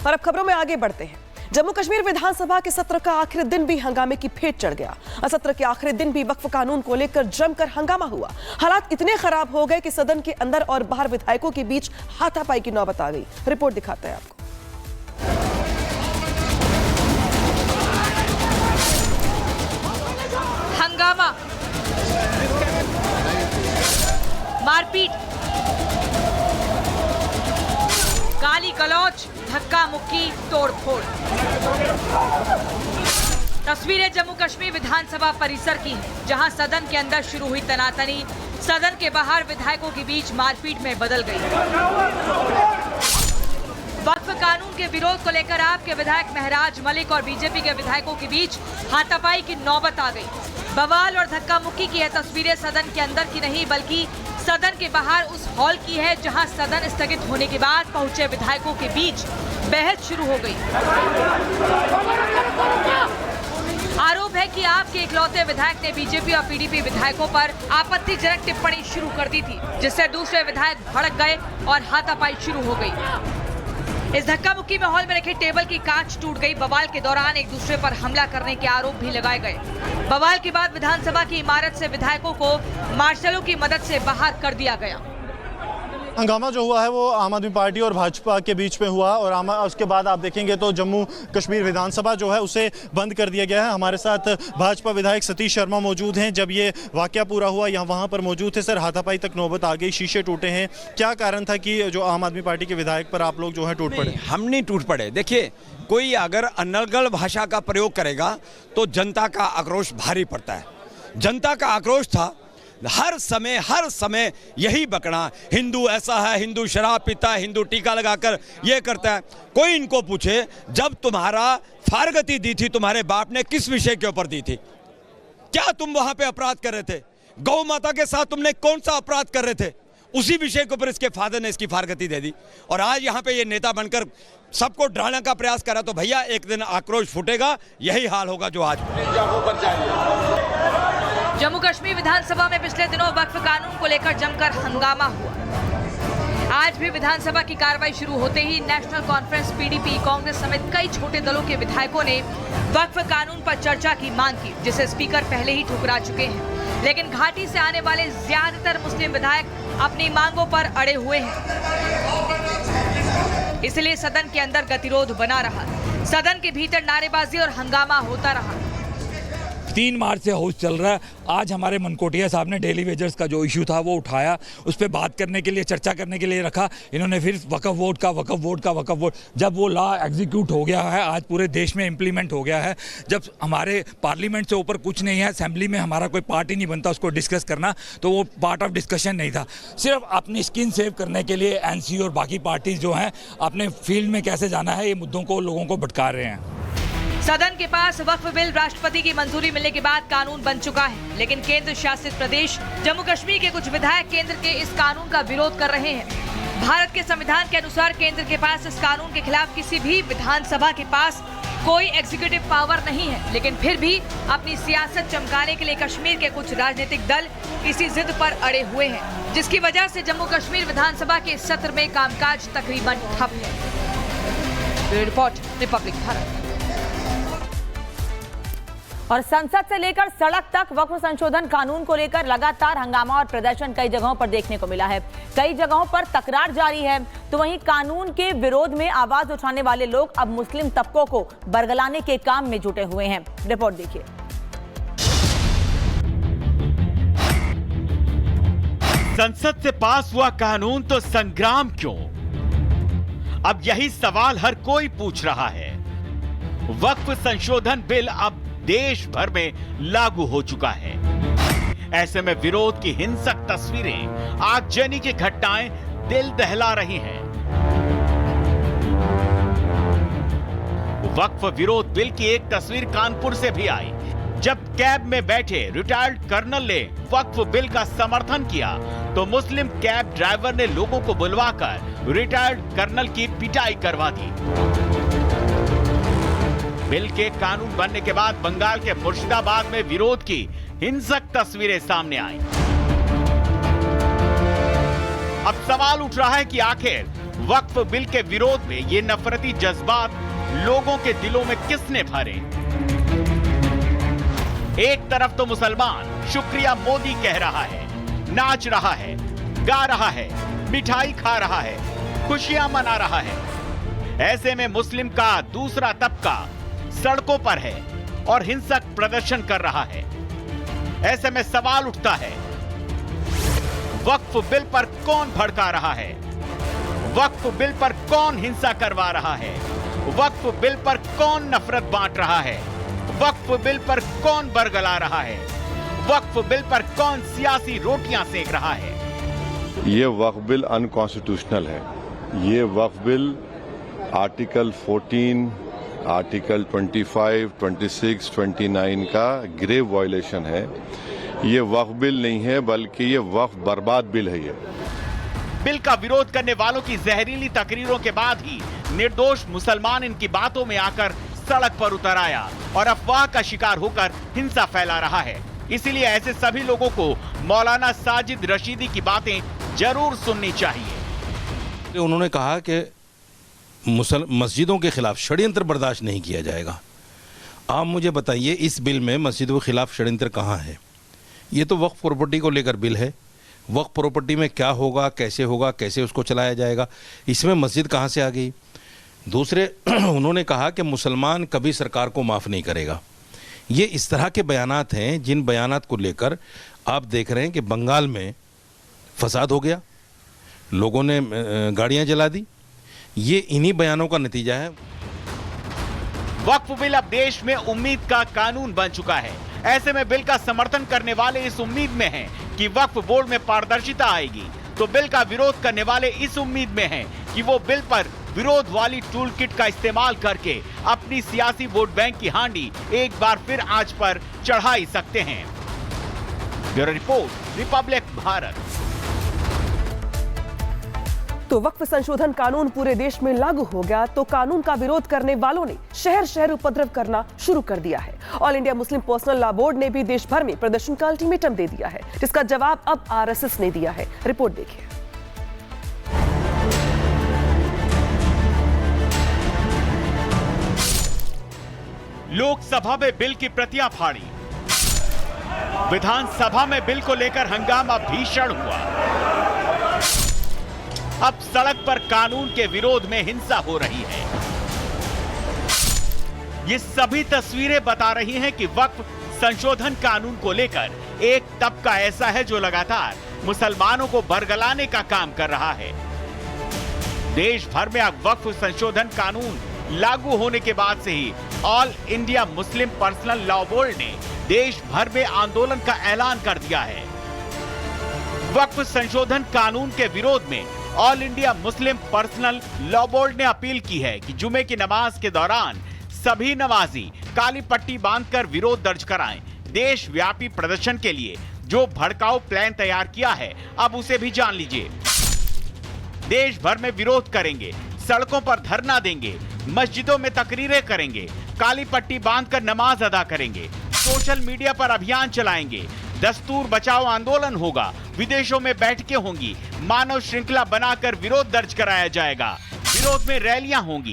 और अब खबरों में आगे बढ़ते हैं। जम्मू कश्मीर विधानसभा के सत्र का आखिरी दिन भी हंगामे की फेट चढ़ गया। सत्र के आखिरी दिन भी वक्फ कानून को लेकर जमकर हंगामा हुआ। हालात इतने खराब हो गए कि सदन के अंदर और बाहर विधायकों के बीच हाथापाई की नौबत आ गई। रिपोर्ट दिखाते हैं आपको। हंगामा, मारपीट, गाली गलौज, धक्का मुक्की, तोड़फोड़। तस्वीरें जम्मू कश्मीर विधानसभा परिसर की हैं, जहां सदन के अंदर शुरू हुई तनातनी सदन के बाहर विधायकों के बीच मारपीट में बदल गई। वक्फ कानून के विरोध को लेकर आपके विधायक महराज मलिक और बीजेपी के विधायकों के बीच हाथापाई की नौबत आ गई। बवाल और धक्का मुक्की की यह तस्वीरें सदन के अंदर की नहीं बल्कि सदन के बाहर उस हॉल की है, जहां सदन स्थगित होने के बाद पहुंचे विधायकों के बीच बहस शुरू हो गई। आरोप है कि आपके इकलौते विधायक ने बीजेपी और पीडीपी विधायकों पर आपत्तिजनक टिप्पणी शुरू कर दी थी, जिससे दूसरे विधायक भड़क गए और हाथापाई शुरू हो गई। इस धक्का मुक्की में हॉल में रखे टेबल की कांच टूट गई। बवाल के दौरान एक दूसरे पर हमला करने के आरोप भी लगाए गए। बवाल के बाद विधानसभा की इमारत से विधायकों को मार्शलों की मदद से बाहर कर दिया गया। हंगामा जो हुआ है वो आम आदमी पार्टी और भाजपा के बीच में हुआ और उसके बाद आप देखेंगे तो जम्मू कश्मीर विधानसभा जो है उसे बंद कर दिया गया है। हमारे साथ भाजपा विधायक सतीश शर्मा मौजूद हैं। जब ये वाकया पूरा हुआ यहाँ वहाँ पर मौजूद थे। सर, हाथापाई तक नौबत आ गई, शीशे टूटे हैं, क्या कारण था कि जो आम आदमी पार्टी के विधायक पर आप लोग जो है टूट पड़े? हम नहीं टूट पड़े। देखिए, कोई अगर अनर्गल भाषा का प्रयोग करेगा तो जनता का आक्रोश भारी पड़ता है। जनता का आक्रोश था हर समय यही बकना, हिंदू ऐसा है, हिंदू शराब पीता है, हिंदू टीका लगाकर ये करता है। कोई इनको पूछे जब तुम्हारा फारगती दी थी तुम्हारे बाप ने किस विषय के ऊपर दी थी? क्या तुम वहां पे अपराध कर रहे थे? गौ माता के साथ तुमने कौन सा अपराध कर रहे थे? उसी विषय के ऊपर इसके फादर ने इसकी फारगती दे दी और आज यहाँ पे ये नेता बनकर सबको डराने का प्रयास करा। तो भैया एक दिन आक्रोश फूटेगा, यही हाल होगा जो आज। जम्मू कश्मीर विधानसभा में पिछले दिनों वक्फ कानून को लेकर जमकर हंगामा हुआ। आज भी विधानसभा की कार्रवाई शुरू होते ही नेशनल कॉन्फ्रेंस, पीडीपी, कांग्रेस समेत कई छोटे दलों के विधायकों ने वक्फ कानून पर चर्चा की मांग की, जिसे स्पीकर पहले ही ठुकरा चुके हैं। लेकिन घाटी से आने वाले ज्यादातर मुस्लिम विधायक अपनी मांगों पर अड़े हुए हैं, इसलिए सदन के अंदर गतिरोध बना रहा। सदन के भीतर नारेबाजी और हंगामा होता रहा। 3 मार्च से हाउस चल रहा है। आज हमारे मनकोटिया साहब ने डेली वेजर्स का जो इशू था वो उठाया, उस पर बात करने के लिए, चर्चा करने के लिए रखा। इन्होंने फिर वक्फ वोट, जब वो लॉ एग्जीक्यूट हो गया है, आज पूरे देश में इम्प्लीमेंट हो गया है, जब हमारे पार्लियामेंट से ऊपर कुछ नहीं है, असेंबली में हमारा कोई पार्ट ही नहीं बनता उसको डिस्कस करना, तो वो पार्ट ऑफ डिस्कशन नहीं था। सिर्फ अपनी स्किन सेव करने के लिए एनसी और बाकी पार्टीज जो हैं अपने फील्ड में कैसे जाना है, ये मुद्दों को लोगों को भटका रहे हैं। सदन के पास वक्फ बिल राष्ट्रपति की मंजूरी मिलने के बाद कानून बन चुका है, लेकिन केंद्र शासित प्रदेश जम्मू कश्मीर के कुछ विधायक केंद्र के इस कानून का विरोध कर रहे हैं। भारत के संविधान के अनुसार केंद्र के पास इस कानून के खिलाफ किसी भी विधानसभा के पास कोई एग्जीक्यूटिव पावर नहीं है, लेकिन फिर भी अपनी सियासत चमकाने के लिए कश्मीर के कुछ राजनीतिक दल इसी जिद पर अड़े हुए हैं, जिसकी वजह से जम्मू कश्मीर विधानसभा के सत्र में कामकाज तकरीबन ठप है। Report, Republic Bharat. और संसद से लेकर सड़क तक वक्फ संशोधन कानून को लेकर लगातार हंगामा और प्रदर्शन कई जगहों पर देखने को मिला है। कई जगहों पर तकरार जारी है, तो वहीं कानून के विरोध में आवाज उठाने वाले लोग अब मुस्लिम तबकों को बरगलाने के काम में जुटे हुए हैं। रिपोर्ट देखिए। संसद से पास हुआ कानून तो संग्राम क्यों? अब यही सवाल हर कोई पूछ रहा है। वक्फ संशोधन बिल अब देश भर में लागू हो चुका है। ऐसे में विरोध की हिंसक तस्वीरें, आगजनी की घटनाएं दिल दहला रही हैं। वक्फ विरोध बिल की एक तस्वीर कानपुर से भी आई, जब कैब में बैठे रिटायर्ड कर्नल ने वक्फ बिल का समर्थन किया तो मुस्लिम कैब ड्राइवर ने लोगों को बुलवाकर रिटायर्ड कर्नल की पिटाई करवा दी। बिल के कानून बनने के बाद बंगाल के मुर्शिदाबाद में विरोध की हिंसक तस्वीरें सामने आई। अब सवाल उठ रहा है कि आखिर वक्फ बिल के विरोध में ये नफरती जज्बात लोगों के दिलों में किसने भरे? एक तरफ तो मुसलमान शुक्रिया मोदी कह रहा है, नाच रहा है, गा रहा है, मिठाई खा रहा है, खुशियां मना रहा है। ऐसे में मुस्लिम का दूसरा तबका सड़कों पर है और हिंसक प्रदर्शन कर रहा है। ऐसे में सवाल उठता है, वक्फ बिल पर कौन भड़का रहा है? वक्फ बिल पर कौन हिंसा करवा रहा है? वक्फ बिल पर कौन नफरत बांट रहा है? वक्फ बिल पर कौन बरगला रहा है? वक्फ बिल पर कौन सियासी रोटियां सेक रहा है? ये वक्फ बिल अनकॉन्स्टिट्यूशनल है। ये वक्फ बिल आर्टिकल 14, आर्टिकल 25, 26, 29 का ग्रेव वायलेशन है। ये वक्फ बिल नहीं है, बल्कि ये वक्फ बर्बाद बिल है। ये बिल का विरोध करने वालों की जहरीली तकरीरों के बाद ही निर्दोष मुसलमान इनकी बातों में आकर सड़क पर उतर आया और अफवाह का शिकार होकर हिंसा फैला रहा है। इसीलिए ऐसे सभी लोगों को मौलाना साजिद रशीदी की बातें जरूर सुननी चाहिए। उन्होंने कहा कि मस्जिदों के खिलाफ षड्यंत्र बर्दाश्त नहीं किया जाएगा। आप मुझे बताइए, इस बिल में मस्जिदों के खिलाफ षड्यंत्र कहाँ है? ये तो वक्फ प्रॉपर्टी को लेकर बिल है। वक्फ प्रॉपर्टी में क्या होगा, कैसे उसको चलाया जाएगा, इसमें मस्जिद कहाँ से आ गई? दूसरे, उन्होंने कहा कि मुसलमान कभी सरकार को माफ़ नहीं करेगा। ये इस तरह के बयानात हैं जिन बयानात को लेकर आप देख रहे हैं कि बंगाल में फसाद हो गया, लोगों ने गाड़ियां जला दी। ये इन्हीं बयानों का नतीजा है। वक्फ बिल अब देश में उम्मीद का कानून बन चुका है। ऐसे में बिल का समर्थन करने वाले इस उम्मीद में हैं कि वक्फ बोर्ड में पारदर्शिता आएगी, तो बिल का विरोध करने वाले इस उम्मीद में हैं कि वो बिल पर विरोध वाली टूल किट का इस्तेमाल करके अपनी सियासी वोट बैंक की हांडी एक बार फिर आंच पर चढ़ा ही सकते हैं। Bureau report, Republic Bharat. तो वक्फ संशोधन कानून पूरे देश में लागू हो गया तो कानून का विरोध करने वालों ने शहर शहर उपद्रव करना शुरू कर दिया है। All India Muslim personal law board ने भी देश भर में प्रदर्शन का अल्टीमेटम दे दिया है, जिसका जवाब अब आरएसएस ने दिया है। रिपोर्ट देखिए। लोकसभा में बिल की प्रतियां फाड़ी, विधानसभा में बिल को लेकर हंगामा भीषण हुआ। अब सड़क पर कानून के विरोध में हिंसा हो रही है। ये सभी तस्वीरें बता रही हैं कि वक्फ संशोधन कानून को लेकर एक तबका ऐसा है जो लगातार मुसलमानों को बरगलाने का काम कर रहा है। देश भर में अब वक्फ संशोधन कानून लागू होने के बाद से ही all India Muslim personal law board ने देश भर में आंदोलन का ऐलान कर दिया है। वक्फ संशोधन कानून के विरोध में all India Muslim personal law board ने अपील की है कि जुमे की नमाज के दौरान सभी नमाजी काली पट्टी बांधकर विरोध दर्ज कराएं। देशव्यापी प्रदर्शन के लिए जो भड़काऊ प्लान तैयार किया है, अब उसे भी जान लीजिए। देश भर में विरोध करेंगे, सड़कों पर धरना देंगे, मस्जिदों में तकरीरें करेंगे, काली पट्टी बांधकर नमाज अदा करेंगे, सोशल मीडिया पर अभियान चलाएंगे, दस्तूर बचाओ आंदोलन होगा, विदेशों में बैठकें होंगी, मानव श्रृंखला बनाकर विरोध दर्ज कराया जाएगा, विरोध में रैलियां होंगी,